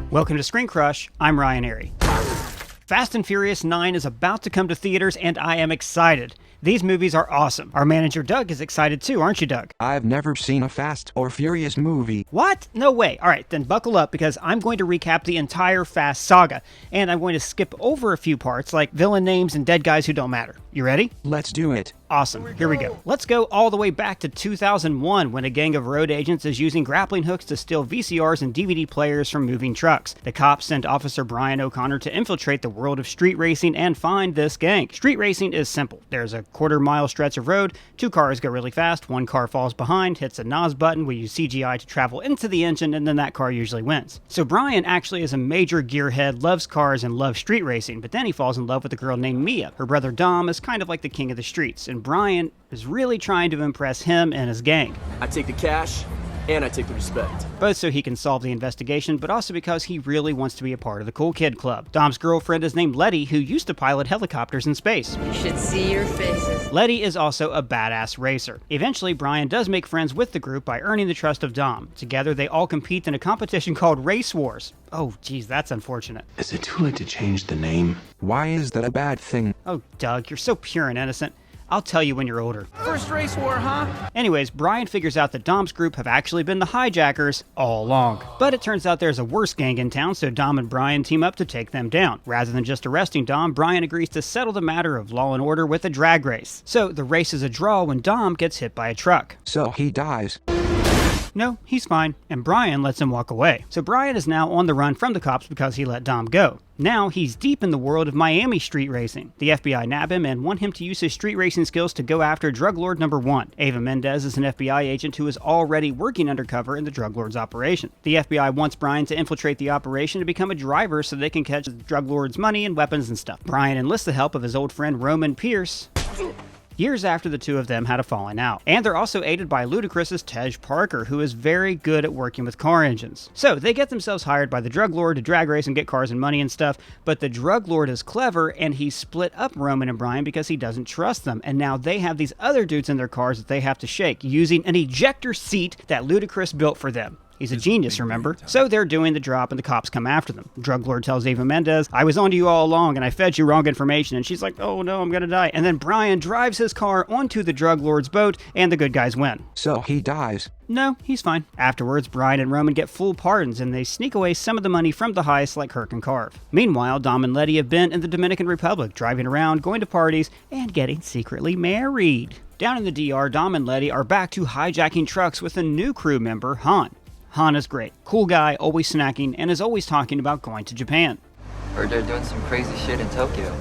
Welcome to Screen Crush, I'm Ryan Airy. Fast and Furious 9 is about to come to theaters and I am excited. These movies are awesome. Our manager Doug is excited too, aren't you, Doug? I've never seen a Fast or Furious movie. What? No way. Alright, then buckle up because I'm going to recap the entire Fast Saga, and I'm going to skip over a few parts like villain names and dead guys who don't matter. You ready? Let's do it. Awesome. Here we go. Let's go all the way back to 2001 when a gang of road agents is using grappling hooks to steal VCRs and DVD players from moving trucks. The cops send Officer Brian O'Connor to infiltrate the world of street racing and find this gang. Street racing is simple. There's a quarter-mile stretch of road, two cars go really fast, one car falls behind, hits a NOS button, we use CGI to travel into the engine, and then that car usually wins. So Brian actually is a major gearhead, loves cars, and loves street racing, but then he falls in love with a girl named Mia. Her brother Dom is kind of like the king of the streets, and Brian is really trying to impress him and his gang. I take the cash, and I take the respect. Both so he can solve the investigation, but also because he really wants to be a part of the Cool Kid Club. Dom's girlfriend is named Letty, who used to pilot helicopters in space. You should see your faces. Letty is also a badass racer. Eventually, Brian does make friends with the group by earning the trust of Dom. Together, they all compete in a competition called Race Wars. Oh, geez, that's unfortunate. Is it too late to change the name? Why is that a bad thing? Oh, Doug, you're so pure and innocent. I'll tell you when you're older. First race war, huh? Anyways, Brian figures out that Dom's group have actually been the hijackers all along. But it turns out there's a worse gang in town, so Dom and Brian team up to take them down. Rather than just arresting Dom, Brian agrees to settle the matter of law and order with a drag race. So the race is a draw when Dom gets hit by a truck. So he dies. No, he's fine, and Brian lets him walk away. So Brian is now on the run from the cops because he let Dom go. Now he's deep in the world of Miami street racing. The FBI nab him and want him to use his street racing skills to go after drug lord number 1. Ava Mendez is an FBI agent who is already working undercover in the drug lord's operation. The FBI wants Brian to infiltrate the operation to become a driver so they can catch the drug lord's money and weapons and stuff. Brian enlists the help of his old friend Roman Pierce years after the two of them had a falling out. And they're also aided by Ludacris's Tej Parker, who is very good at working with car engines. So they get themselves hired by the drug lord to drag race and get cars and money and stuff, but the drug lord is clever and he split up Roman and Brian because he doesn't trust them, and now they have these other dudes in their cars that they have to shake using an ejector seat that Ludacris built for them. He's a genius, remember? So they're doing the drop and the cops come after them. Drug lord tells Ava Mendez, I was on to you all along and I fed you wrong information. And she's like, oh no, I'm gonna die. And then Brian drives his car onto the drug lord's boat and the good guys win. So he dies. No, he's fine. Afterwards, Brian and Roman get full pardons and they sneak away some of the money from the heist like Kirk and Carve. Meanwhile, Dom and Letty have been in the Dominican Republic, driving around, going to parties, and getting secretly married. Down in the DR, Dom and Letty are back to hijacking trucks with a new crew member, Han. Han is great. Cool guy, always snacking, and is always talking about going to Japan. Heard they're doing some crazy shit in Tokyo.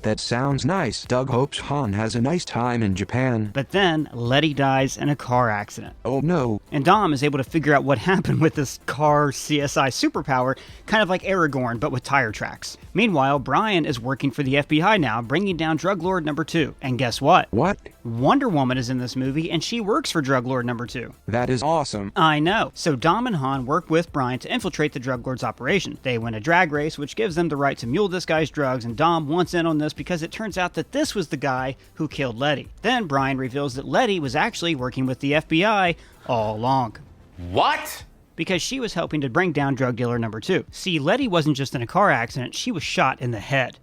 That sounds nice. Doug hopes Han has a nice time in Japan. But then, Letty dies in a car accident. Oh no. And Dom is able to figure out what happened with this car CSI superpower, kind of like Aragorn, but with tire tracks. Meanwhile, Brian is working for the FBI now, bringing down drug lord number 2. And guess what? What? Wonder Woman is in this movie, and she works for drug lord number 2. That is awesome. I know. So Dom and Han work with Brian to infiltrate the drug lord's operation. They win a drag race, which gives them the right to mule this guy's drugs, and Dom wants in on this because it turns out that this was the guy who killed Letty. Then Brian reveals that Letty was actually working with the FBI all along. What? Because she was helping to bring down drug dealer number 2. See, Letty wasn't just in a car accident, she was shot in the head.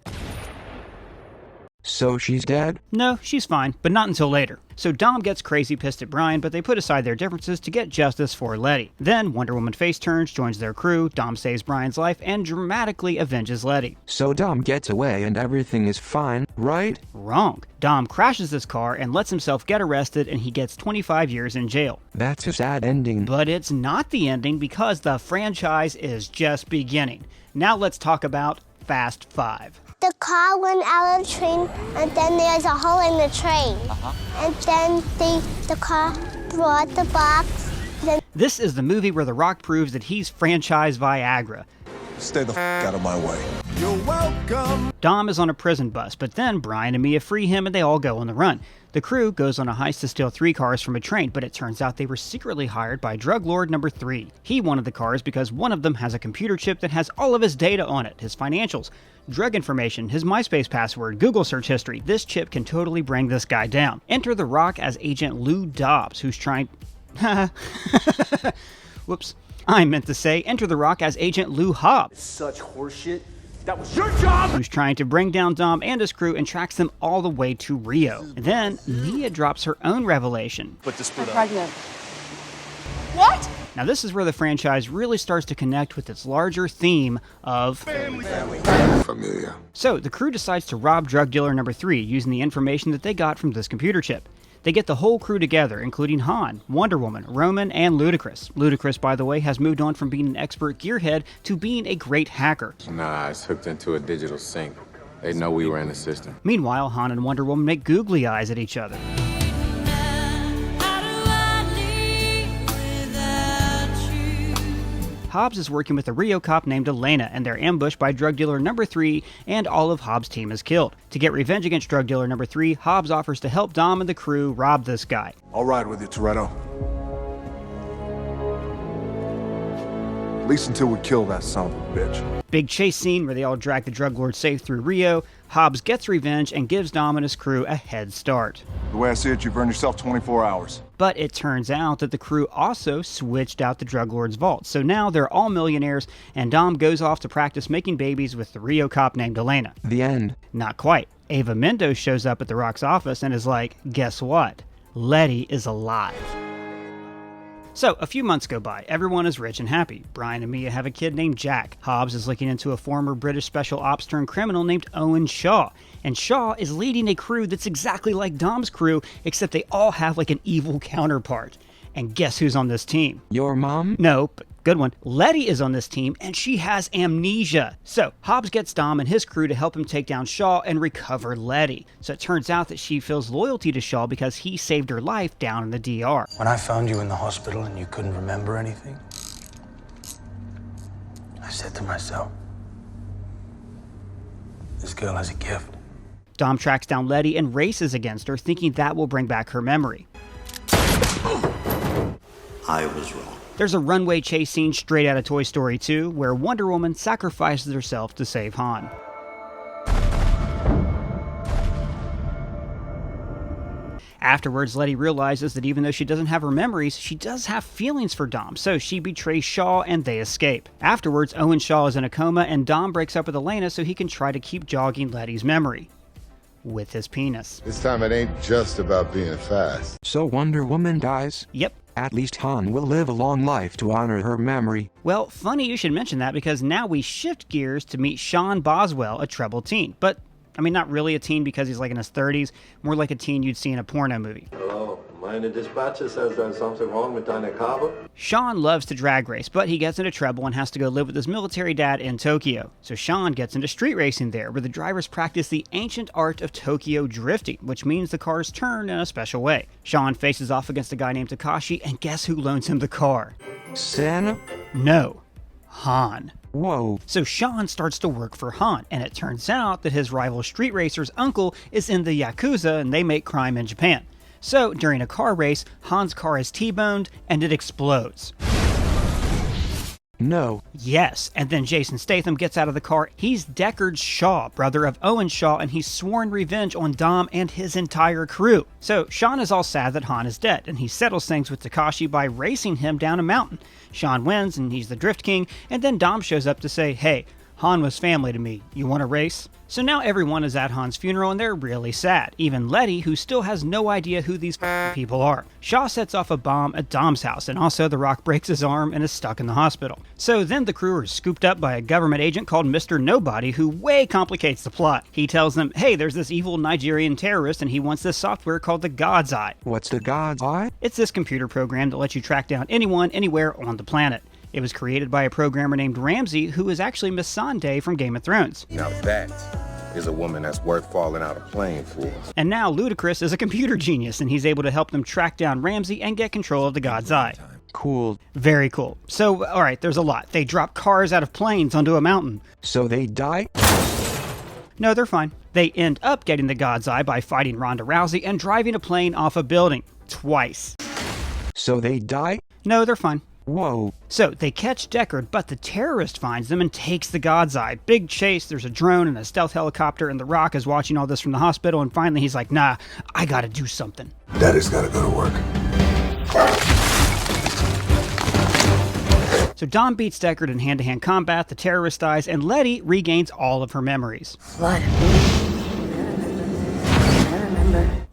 So she's dead? No, she's fine, but not until later. So Dom gets crazy pissed at Brian, but they put aside their differences to get justice for Letty. Then Wonder Woman face turns, joins their crew, Dom saves Brian's life, and dramatically avenges Letty. So Dom gets away and everything is fine, right? Wrong. Dom crashes his car and lets himself get arrested, and he gets 25 years in jail. That's a sad ending. But it's not the ending because the franchise is just beginning. Now let's talk about Fast 5. The car went out of the train, and then there's a hole in the train. And then the car brought the box. This is the movie where The Rock proves that he's franchise Viagra. Stay the f*** out of my way. You're welcome. Dom is on a prison bus, but then Brian and Mia free him and they all go on the run. The crew goes on a heist to steal 3 cars from a train, but it turns out they were secretly hired by drug lord number 3. He wanted the cars because one of them has a computer chip that has all of his data on it, his financials, drug information, his MySpace password, Google search history. This chip can totally bring this guy down. Enter The Rock as Agent Lou Dobbs, who's trying... Whoops. I meant to say Enter the Rock as Agent Lou Hobbs, Such horseshit. That was your job! who's trying to bring down Dom and his crew and tracks them all the way to Rio. And then Mia drops her own revelation. Put the spoon up. Pregnant. What? Now this is where the franchise really starts to connect with its larger theme of Familia. So the crew decides to rob drug dealer number 3 using the information that they got from this computer chip. They get the whole crew together, including Han, Wonder Woman, Roman, and Ludacris. Ludacris, by the way, has moved on from being an expert gearhead to being a great hacker. Nah, it's hooked into a digital sync. They know we were in the system. Meanwhile, Han and Wonder Woman make googly eyes at each other. Hobbs is working with a Rio cop named Elena, and they're ambushed by drug dealer number 3, and all of Hobbs' team is killed. To get revenge against drug dealer number 3, Hobbs offers to help Dom and the crew rob this guy. I'll ride with you, Toretto. At least until we kill that son of a bitch. Big chase scene where they all drag the drug lord safe through Rio. Hobbs gets revenge and gives Dom and his crew a head start. The way I see it, you've earned yourself 24 hours. But it turns out that the crew also switched out the drug lord's vault. So now they're all millionaires, and Dom goes off to practice making babies with the Rio cop named Elena. The end. Not quite. Ava Mendes shows up at The Rock's office and is like, guess what? Letty is alive. So, a few months go by. Everyone is rich and happy. Brian and Mia have a kid named Jack. Hobbs is looking into a former British special ops turned criminal named Owen Shaw. And Shaw is leading a crew that's exactly like Dom's crew, except they all have like an evil counterpart. And guess who's on this team? Your mom? Nope. Good one. Letty is on this team, and she has amnesia. So, Hobbs gets Dom and his crew to help him take down Shaw and recover Letty. So it turns out that she feels loyalty to Shaw because he saved her life down in the DR. When I found you in the hospital and you couldn't remember anything, I said to myself, this girl has a gift. Dom tracks down Letty and races against her, thinking that will bring back her memory. I was wrong. There's a runway chase scene straight out of Toy Story 2, where Wonder Woman sacrifices herself to save Han. Afterwards, Letty realizes that even though she doesn't have her memories, she does have feelings for Dom, so she betrays Shaw and they escape. Afterwards, Owen Shaw is in a coma and Dom breaks up with Elena so he can try to keep jogging Letty's memory. With his penis. This time it ain't just about being fast. So Wonder Woman dies? Yep. At least Han will live a long life to honor her memory. Well, funny you should mention that because now we shift gears to meet Sean Boswell, a troubled teen. But, I mean, not really a teen because he's like in his 30s, more like a teen you'd see in a porno movie. Hello, mine the dispatcher says there's something wrong with Undercover. Sean loves to drag race, but he gets into trouble and has to go live with his military dad in Tokyo. So Sean gets into street racing there, where the drivers practice the ancient art of Tokyo drifting, which means the cars turn in a special way. Sean faces off against a guy named Takashi, and guess who loans him the car? Santa? No, Han. Whoa. So Sean starts to work for Han, and it turns out that his rival street racer's uncle is in the Yakuza and they make crime in Japan. So, during a car race, Han's car is T-boned and it explodes. No. Yes, and then Jason Statham gets out of the car. He's Deckard Shaw, brother of Owen Shaw, and he's sworn revenge on Dom and his entire crew. So Sean is all sad that Han is dead, and he settles things with Takashi by racing him down a mountain. Sean wins, and he's the Drift King, and then Dom shows up to say, hey, Han was family to me. You want to race? So now everyone is at Han's funeral and they're really sad. Even Letty, who still has no idea who these people are. Shaw sets off a bomb at Dom's house, and also The Rock breaks his arm and is stuck in the hospital. So then the crew are scooped up by a government agent called Mr. Nobody, who way complicates the plot. He tells them, hey, there's this evil Nigerian terrorist and he wants this software called the God's Eye. What's the God's Eye? It's this computer program that lets you track down anyone, anywhere on the planet. It was created by a programmer named Ramsey, who is actually Missandei from Game of Thrones. Now that is a woman that's worth falling out of plane for. And now Ludacris is a computer genius, and he's able to help them track down Ramsey and get control of the God's Eye. Cool. Very cool. So, alright, there's a lot. They drop cars out of planes onto a mountain. So they die? No, they're fine. They end up getting the God's Eye by fighting Ronda Rousey and driving a plane off a building. Twice. So they die? No, they're fine. Whoa. So they catch Deckard, but the terrorist finds them and takes the God's Eye. Big chase, there's a drone and a stealth helicopter, and The Rock is watching all this from the hospital, and finally he's like, nah, I gotta do something. Daddy's gotta go to work. So So Dom beats Deckard in hand-to-hand combat, the terrorist dies, and Letty regains all of her memories. Blood.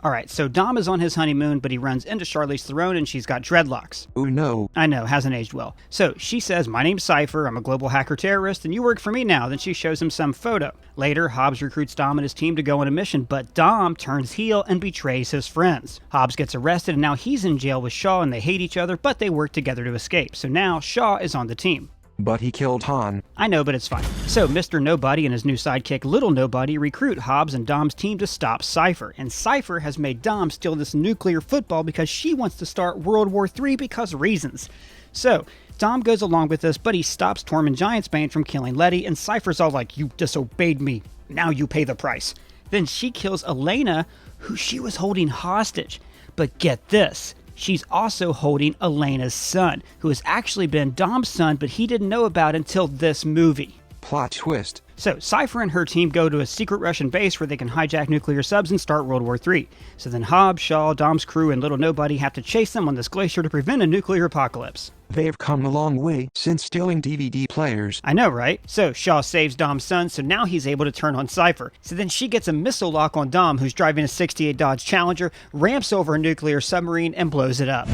Alright, so Dom is on his honeymoon, but he runs into Charlize Theron and she's got dreadlocks. Oh no. I know, hasn't aged well. So she says, "My name's Cypher, I'm a global hacker terrorist, and you work for me now." Then she shows him some photo. Later, Hobbs recruits Dom and his team to go on a mission, but Dom turns heel and betrays his friends. Hobbs gets arrested and now he's in jail with Shaw and they hate each other, but they work together to escape. So now Shaw is on the team. But he killed Han. I know, but it's fine. So Mr. Nobody and his new sidekick Little Nobody recruit Hobbs and Dom's team to stop Cypher. And Cypher has made Dom steal this nuclear football because she wants to start World War III because reasons. So Dom goes along with this, but he stops Tormund Giantsbane from killing Letty, and Cypher's all like, "You disobeyed me. Now you pay the price." Then she kills Elena, who she was holding hostage. But get this. She's also holding Elena's son, who has actually been Dom's son, but he didn't know about until this movie. Plot twist. So Cypher and her team go to a secret Russian base where they can hijack nuclear subs and start World War III. So then Hobbs, Shaw, Dom's crew, and Little Nobody have to chase them on this glacier to prevent a nuclear apocalypse. They've come a long way since stealing DVD players. I know, right? So Shaw saves Dom's son, so now he's able to turn on Cypher. So then she gets a missile lock on Dom, who's driving a 68 Dodge Challenger, ramps over a nuclear submarine, and blows it up.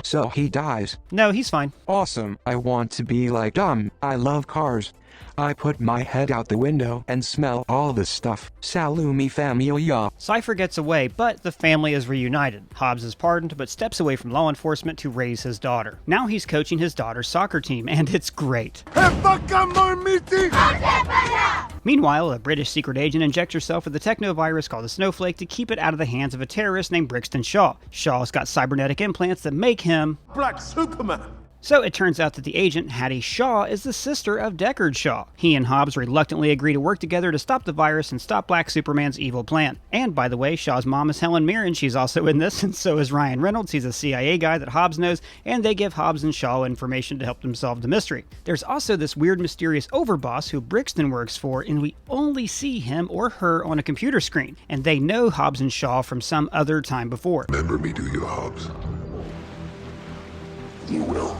So he dies. No, he's fine. Awesome. I want to be like Dom. I love cars. I put my head out the window and smell all the stuff. Salumi familia. Cypher gets away, but the family is reunited. Hobbs is pardoned, but steps away from law enforcement to raise his daughter. Now he's coaching his daughter's soccer team, and it's great. Meanwhile, a British secret agent injects herself with a technovirus called the Snowflake to keep it out of the hands of a terrorist named Brixton Shaw. Shaw's got cybernetic implants that make him Black Superman. So it turns out that the agent, Hattie Shaw, is the sister of Deckard Shaw. He and Hobbs reluctantly agree to work together to stop the virus and stop Black Superman's evil plan. And by the way, Shaw's mom is Helen Mirren, she's also in this, and so is Ryan Reynolds, he's a CIA guy that Hobbs knows, and they give Hobbs and Shaw information to help them solve the mystery. There's also this weird mysterious overboss who Brixton works for, and we only see him or her on a computer screen, and they know Hobbs and Shaw from some other time before. Remember me, do you, Hobbs? You will.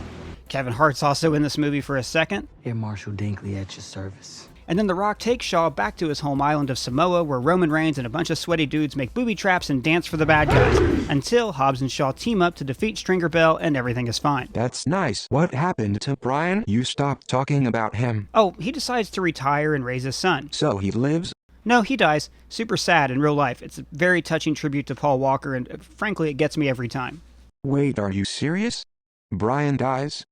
Kevin Hart's also in this movie for a second. Air Marshal Dinkley at your service. And then The Rock takes Shaw back to his home island of Samoa, where Roman Reigns and a bunch of sweaty dudes make booby traps and dance for the bad guys, until Hobbs and Shaw team up to defeat Stringer Bell and everything is fine. That's nice. What happened to Brian? You stopped talking about him. Oh, he decides to retire and raise his son. So he lives? No, he dies. Super sad in real life. It's a very touching tribute to Paul Walker, and frankly, it gets me every time. Wait, are you serious? Brian dies?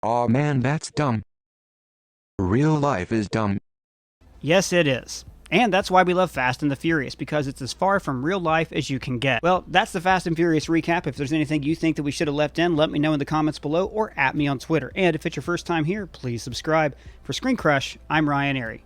Aw man, that's dumb. Real life is dumb. Yes, it is. And that's why we love Fast and the Furious, because it's as far from real life as you can get. Well, that's the Fast and Furious recap. If there's anything you think that we should have left in, let me know in the comments below or at me on Twitter. And if it's your first time here, please subscribe. For Screen Crush, I'm Ryan Airy.